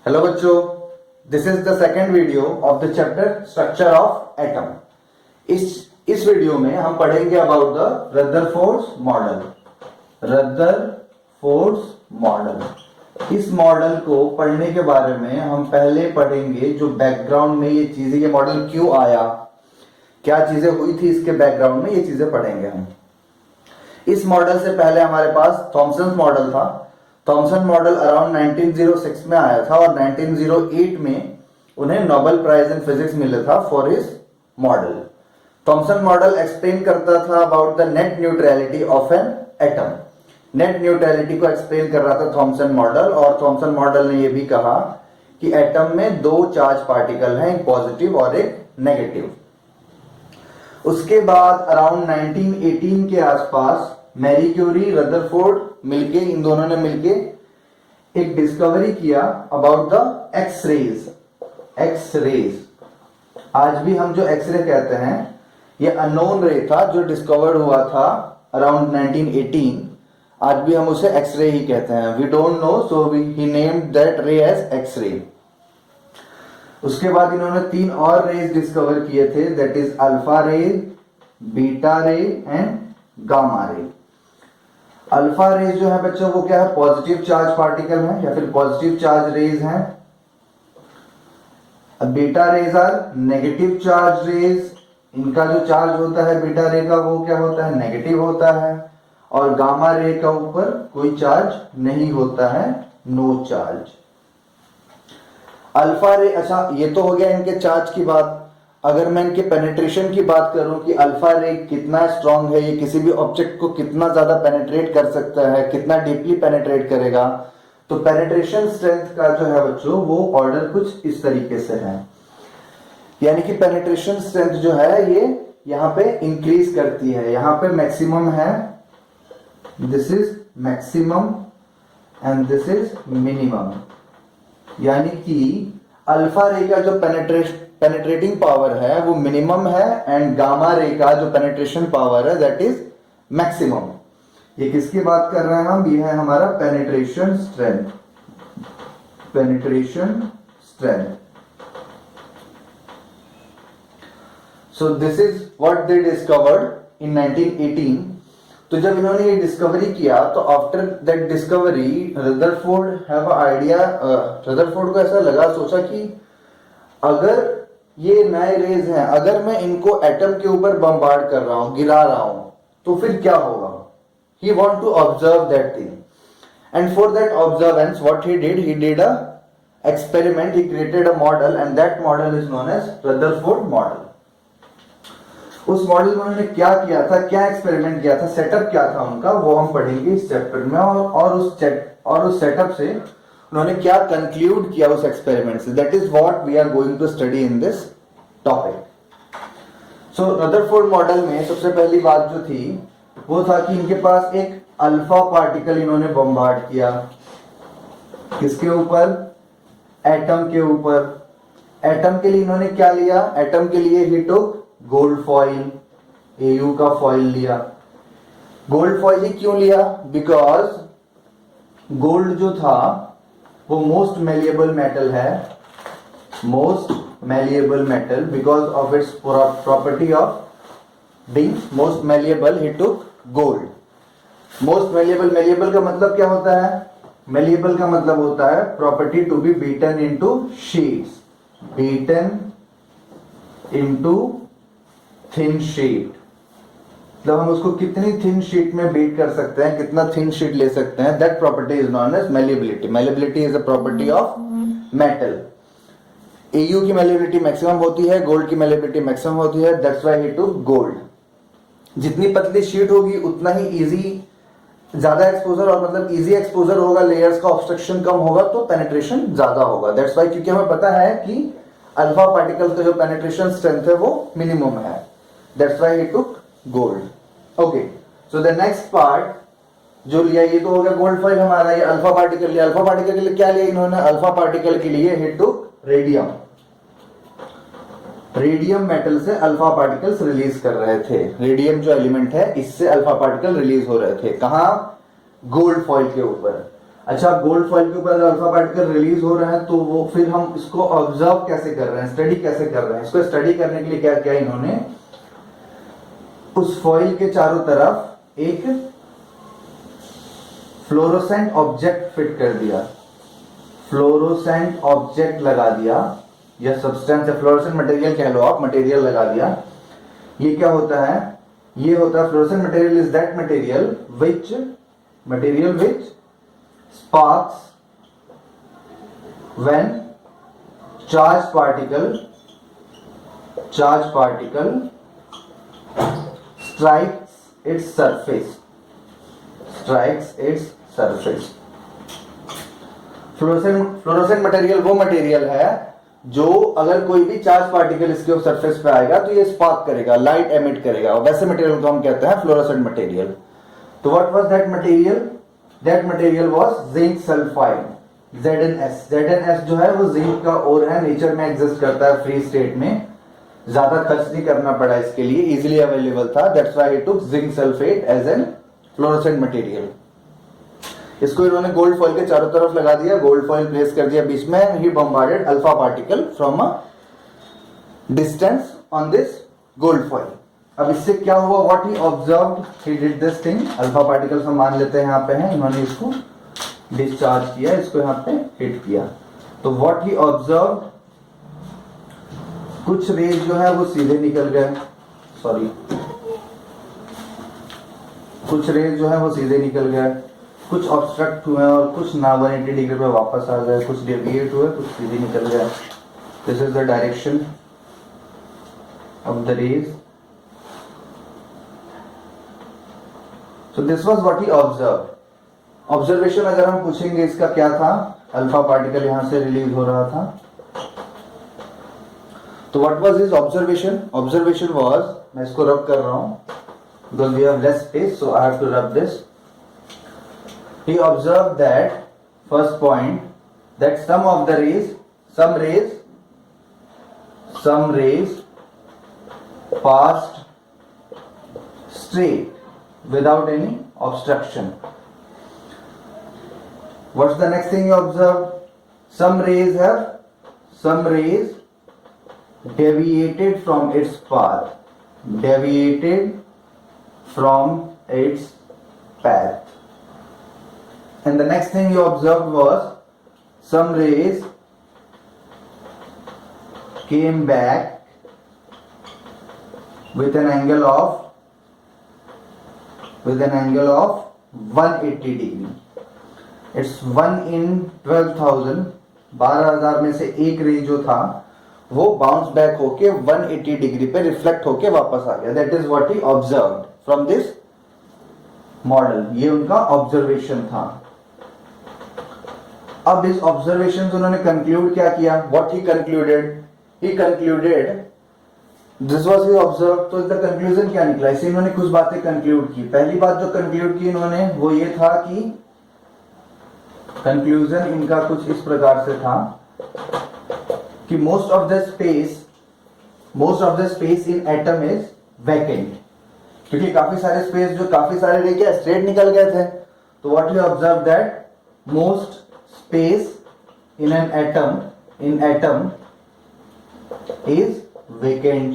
Hello बच्चों, this is the second video of the chapter structure of atom. इस video में हम पढ़ेंगे about the Rutherford model. Rutherford model, इस model को पढ़ने के बारे में हम पहले पढ़ेंगे जो बैकग्राउंड में ये चीजें, ये मॉडल क्यों आया, क्या चीजें हुई थी इसके बैकग्राउंड में, ये चीजें पढ़ेंगे हम। इस मॉडल से पहले हमारे पास थॉमसन मॉडल था। थॉमसन मॉडल अराउंड 1906 में आया था और 1908 में उन्हें नोबेल प्राइज इन फिजिक्स मिला था for his model. Thompson model explain करता था about the net neutrality of an atom. Net neutrality को एक्सप्लेन कर रहा था थॉमसन मॉडल, और थॉमसन मॉडल ने यह भी कहा कि एटम में दो चार्ज पार्टिकल हैं, एक पॉजिटिव और एक नेगेटिव। उसके बाद अराउंड 1918 के आसपास मैरी क्यूरी, रदरफोर्ड मिलके, इन दोनों ने मिलके एक डिस्कवरी किया about the x rays. X rays, आज भी हम जो एक्सरे कहते हैं, ये अननोन रे था जो डिस्कवर्ड हुआ था अराउंड 1918। आज भी हम उसे एक्सरे ही कहते हैं। We don't know, so he named that ray as x ray. उसके बाद इन्होंने तीन और रेज डिस्कवर किए थे, that is alpha ray, beta ray and gamma ray. Alpha rays जो है बच्चों वो क्या है, पॉजिटिव चार्ज पार्टिकल है या फिर पॉजिटिव चार्ज रेज हैं। Beta rays are negative charge rays, इनका जो चार्ज होता है बीटा रे का वो क्या होता है, नेगेटिव होता है। और गामा रे का ऊपर कोई चार्ज नहीं होता है, नो चार्ज। अल्फा रे, अच्छा ये तो हो गया इनके चार्ज की बात। अगर मैं इनके पेनिट्रेशन की बात करूं कि अल्फा रे कितना स्ट्रांग है, ये किसी भी ऑब्जेक्ट को कितना ज्यादा पेनिट्रेट कर सकता है, कितना डीपली पेनिट्रेट करेगा, तो पेनिट्रेशन स्ट्रेंथ का जो है बच्चों वो ऑर्डर कुछ इस तरीके से है। यानी कि पेनिट्रेशन स्ट्रेंथ जो है ये यहां पे इंक्रीज करती है। यहां पे मैक्सिमम है, this is maximum and this is minimum. यानी कि अल्फा रे का जो पेनिट्रेटिंग पावर है वो मिनिमम है एंड गामा रे का जो पेनिट्रेशन पावर है दैट इज मैक्सिमम। ये किसकी बात कर रहे हैं हम, ये है हमारा penetration strength. Penetration strength. So this is what they discovered in 1918। तो जब इन्होंने ये डिस्कवरी किया तो after that discovery Rutherford have idea, Rutherford को ऐसा लगा, सोचा कि अगर ये नए रेज हैं, अगर मैं इनको एटम के ऊपर बम्बार्ड कर रहा हूं, गिरा रहा हूं, तो फिर क्या होगा। He want to observe that thing and for that observance what he did a experiment, he created a model and that model is known as Rutherford model. उस मॉडल में उन्होंने क्या किया था, क्या एक्सपेरिमेंट किया था, सेटअप क्या था उनका, वो हम पढ़ेंगे इस चैप्टर में। और उस सेटअप से उन्होंने क्या कंक्लूड किया उस एक्सपेरिमेंट से, that is what we are going to study in this topic. So Rutherford model में सबसे पहली बात जो थी वो था कि इनके पास एक अल्फा पार्टिकल इन्होंने बम्बार्ड किया, किसके ऊपर, एटम के ऊपर। एटम के लिए इन्होंने क्या लिया, एटम के लिए ही टुक गोल्ड फॉइल, एयू का फॉइल लिया। गोल्ड फॉइल ही क्यों लिया, बिकॉज गोल्ड जो था वो मोस्ट मेलिएबल मेटल है, most malleable metal, because of its property of being most malleable he took gold. Most malleable, malleable का मतलब क्या होता है, मेलिएबल का मतलब होता है property to be beaten into sheets, beaten into thin sheet. मतलब हम उसको कितनी थिन शीट में बीट कर सकते हैं, कितना थिन शीट ले सकते हैं, that property is known as malleability. Malleability is a property of metal. AU की मेलिएबिलिटी मैक्सिमम होती है, गोल्ड की मेलिएबिलिटी मैक्सिमम होती है, that's why he took gold. जितनी पतली शीट होगी उतना ही इजी, ज्यादा एक्सपोजर, और मतलब इजी एक्सपोजर होगा, लेयर्स का ऑब्स्ट्रक्शन कम होगा तो पेनिट्रेशन ज्यादा होगा। दैट्स व्हाई, क्योंकि हमें पता है कि अल्फा पार्टिकल का जो पेनिट्रेशन स्ट्रेंथ है वो मिनिमम है, that's why he took gold. Okay, so the next part जो लिया, ये तो हो गया गोल्ड फॉइल हमारा, ये अल्फा पार्टिकल लिया। अल्फा पार्टिकल के लिए क्या लिया इन्होंने, अल्फा पार्टिकल के लिए ही टुक रेडियम। रेडियम मेटल से अल्फा पार्टिकल्स रिलीज कर रहे थे। रेडियम जो एलिमेंट है इससे अल्फा पार्टिकल रिलीज हो रहे थे, कहां, गोल्ड फॉइल के ऊपर। अच्छा, गोल्ड फॉइल के ऊपर अगर अल्फा पार्टिकल रिलीज हो रहे हैं तो वो फिर हम इसको ऑब्जर्व कैसे कर रहे हैं, स्टडी कैसे कर रहे हैं? इसको स्टडी करने के लिए क्या किया इन्होंने, उस फॉइल के चारों तरफ एक फ्लोरोसेंट ऑब्जेक्ट फिट कर दिया, फ्लोरोसेंट ऑब्जेक्ट लगा दिया, या सब्सटेंस या फ्लोरोसेंट मटेरियल कह लो आप, मटेरियल लगा दिया। ये क्या होता है, ये होता है fluorescent material is that material which sparks when charged particle strikes its surface, fluorescent material वो मटेरियल है जो अगर कोई भी चार्ज पार्टिकल इसके सरफेस पे आएगा तो ये स्पार्क करेगा, लाइट एमिट करेगा, और वैसे मटेरियल को हम कहते हैं फ्लोरोसेंट मटेरियल। तो what was that material? That material was zinc sulphide, ZnS जो है वो जिंक का ओर है, नेचर में एग्जिस्ट करता है फ्री स्टेट में, ज्यादा खर्च नहीं करना पड़ा इसके लिए, इजीली अवेलेबल था, that's why he took zinc sulphate as an fluorescent material. इसको इन्होंने गोल्ड फॉइल के चारों तरफ लगा दिया, गोल्ड फॉइल प्लेस कर दिया बीच में, he bombarded alpha particle from a distance on this gold foil. अब इससे क्या हुआ, what he observed, he did this thing, alpha particles हम मान लेते हैं यहाँ पे हैं, इन्होंने इसको डिस्चार्ज किया, इसको यहाँ पे हिट किया, तो व्हाट ही ऑब्जर्व्ड, कुछ रेज जो है वो सीधे निकल गए, कुछ रेज जो है वो सीधे निकल गए, कुछ ऑब्स्ट्रक्ट हुए और कुछ ना 180 डिग्री पे वापस आ गए, कुछ डेविएट हुए, कुछ सीधे निकल गए। This is the direction of the rays. So this was what he observed. Observation अगर हम पूछेंगे इसका क्या था, अल्फा पार्टिकल यहां से रिलीज हो रहा था, तो what was his observation? Observation was, मैं इसको रब कर रहा हूं because we have less space so I have to rub this. He observed that, first point, that some rays passed straight without any obstruction. What's the next thing you observe? Some rays deviated from its path, and the next thing you observed was some rays came back with an angle of 180 degree. It's 1 in 12,000, 12,000 में से एक रे जो था वो bounce back होके 180 degree पे reflect होके वापस आ गया। That is what he observed from this model. ये उनका ऑब्जर्वेशन था। अब इस ऑब्जर्वेशन से उन्होंने कंक्लूड क्या किया? What he concluded this was he observe. तो इसका कंक्लूजन क्या निकला? इसे इन्होंने कुछ बातें कंक्लूड की। पहली बात जो कंक्लूड की इन्होंने वो ये था कि कंक्लूजन इनका कुछ इस प्रकार से था कि most of the space in atom is vacant, क्योंकि काफी सारे रे क्या स्ट्रेट निकल गए थे। तो what you observe that most space in an atom is vacant.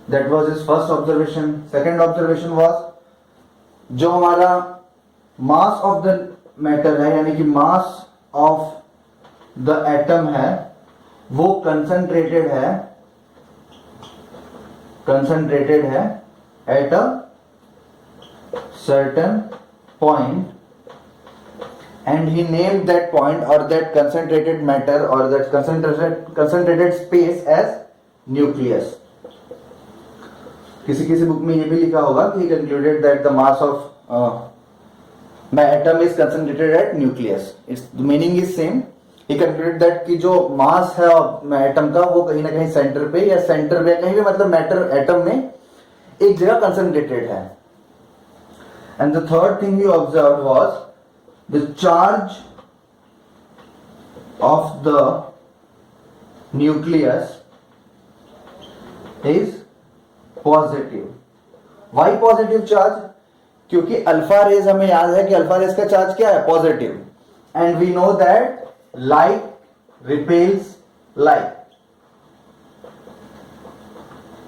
That was his first observation. Second observation was जो हमारा mass of the matter है, यानी कि mass of the atom है, वो concentrated है at a certain point, and he named that point or that concentrated matter or that concentrated space as nucleus. किसी book में ये भी लिखा होगा कि concluded that the mass of my atom is concentrated at nucleus. It's the meaning is same. He concluded that कि जो मास है एटम का वो कहीं ना कहीं सेंटर पे या सेंटर पे कहीं भी, मतलब मैटर एटम में एक जगह कंसंट्रेटेड है। And the third thing you observe was the charge of the nucleus is positive. Why positive charge? क्योंकि अल्फा रेज, हमें याद है कि अल्फा रेज का चार्ज क्या है? Positive. and we know that like repels like.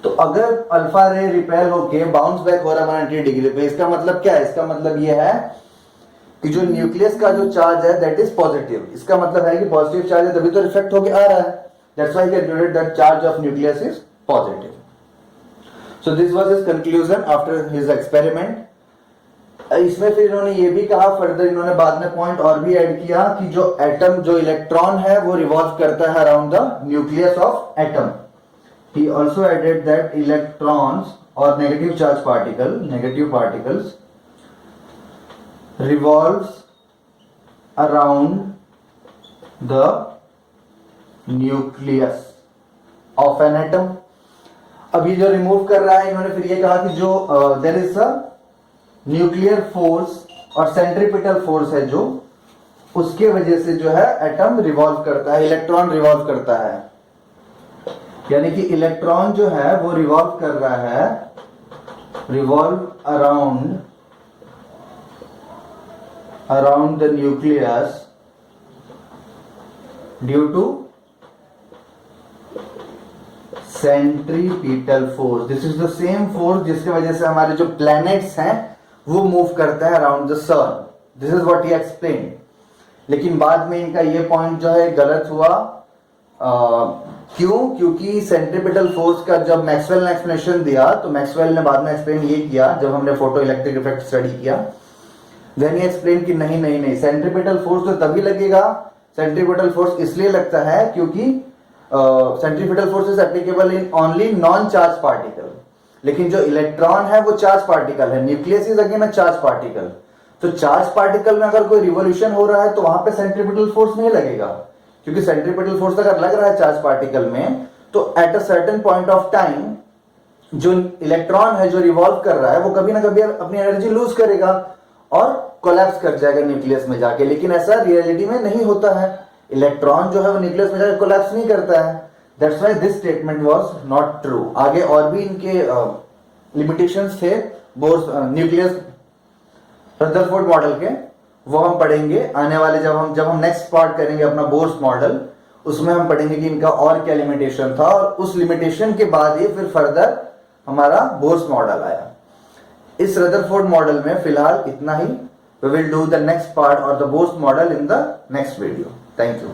तो अगर अल्फा रे रिपेल होके बाउंस बैक हो रहा है 180 डिग्री पे, इसका मतलब क्या है? इसका मतलब ये है कि जो न्यूक्लियस का जो चार्ज है दैट इज पॉजिटिव. इसका मतलब है कि पॉजिटिव चार्ज है तभी तो रिफ्लेक्ट होके आ रहा है. That's why calculated that charge of nucleus is positive. So this was his conclusion after his experiment. इसमें फिर इन्होंने ये भी कहा फर्दर, इन्होंने बाद में पॉइंट और भी ऐड किया कि जो एटम, जो इलेक्ट्रॉन है वो रिवॉल्व करता है around the nucleus of atom. He also added that electrons or negative charge particles revolves around the nucleus of an atom. अब ये जो रिमूव कर रहा है, इन्होंने फिर ये कहा कि जो there is a nuclear force और सेंट्रीपिटल फोर्स है जो, उसके वजह से जो है एटम रिवॉल्व करता है, इलेक्ट्रॉन रिवॉल्व करता है. यानी कि इलेक्ट्रॉन जो है वो रिवॉल्व कर रहा है, revolve around the nucleus due to centripetal force. This is the same force जिसकी वजह से हमारे जो प्लैनेट्स हैं वो मूव करते हैं around the sun. This is what he explain. लेकिन बाद में इनका ये पॉइंट जो है गलत हुआ. क्यों? क्योंकि सेंट्रीपिटल फोर्स का जब मैक्सवेल ने एक्सप्लेनेशन दिया तो मैक्सवेल ने बाद में एक्सप्लेन ये किया, जब हमने फोटो इलेक्ट्रिक इफेक्ट स्टडी किया, देन ही एक्सप्लेन कि नहीं सेंट्रीपिटल फोर्स तो तभी लगेगा. सेंट्रीपिटल फोर्स इसलिए लगता है क्योंकि centripetal force is applicable in only non charge particle. लेकिन जो इलेक्ट्रॉन है वो चार्ज पार्टिकल है. Nucleus is again a charge particle. तो चार्ज पार्टिकल में अगर कोई रिवोल्यूशन हो रहा है तो वहां पे सेंट्रीपिटल फोर्स नहीं लगेगा, क्योंकि सेंट्रीपिटल फोर्स अगर लग रहा है चार्ज पार्टिकल में तो at a certain point of time जो इलेक्ट्रॉन है जो रिवॉल्व कर रहा है वो कभी ना कभी अपनी एनर्जी लूज करेगा और कोलैप्स कर जाएगा न्यूक्लियस में जाके. लेकिन ऐसा रियलिटी में नहीं होता है. इलेक्ट्रॉन जो है वो न्यूक्लियस में जाकर कोलैप्स नहीं करता है. That's why this statement was not true. आगे और भी इनके लिमिटेशंस थे बोर्स न्यूक्लियस रदरफोर्ड मॉडल के, वो हम पढ़ेंगे आने वाले जब हम नेक्स्ट पार्ट करेंगे अपना बोर्स मॉडल, उसमें हम पढ़ेंगे कि इनका और क्या लिमिटेशन था, और उस लिमिटेशन के बाद ही फिर फर्दर हमारा बोर्स मॉडल आया. इस रदरफोर्ड मॉडल में फिलहाल इतना ही. We will do the next part और the Bohr's model in the next video. Thank you.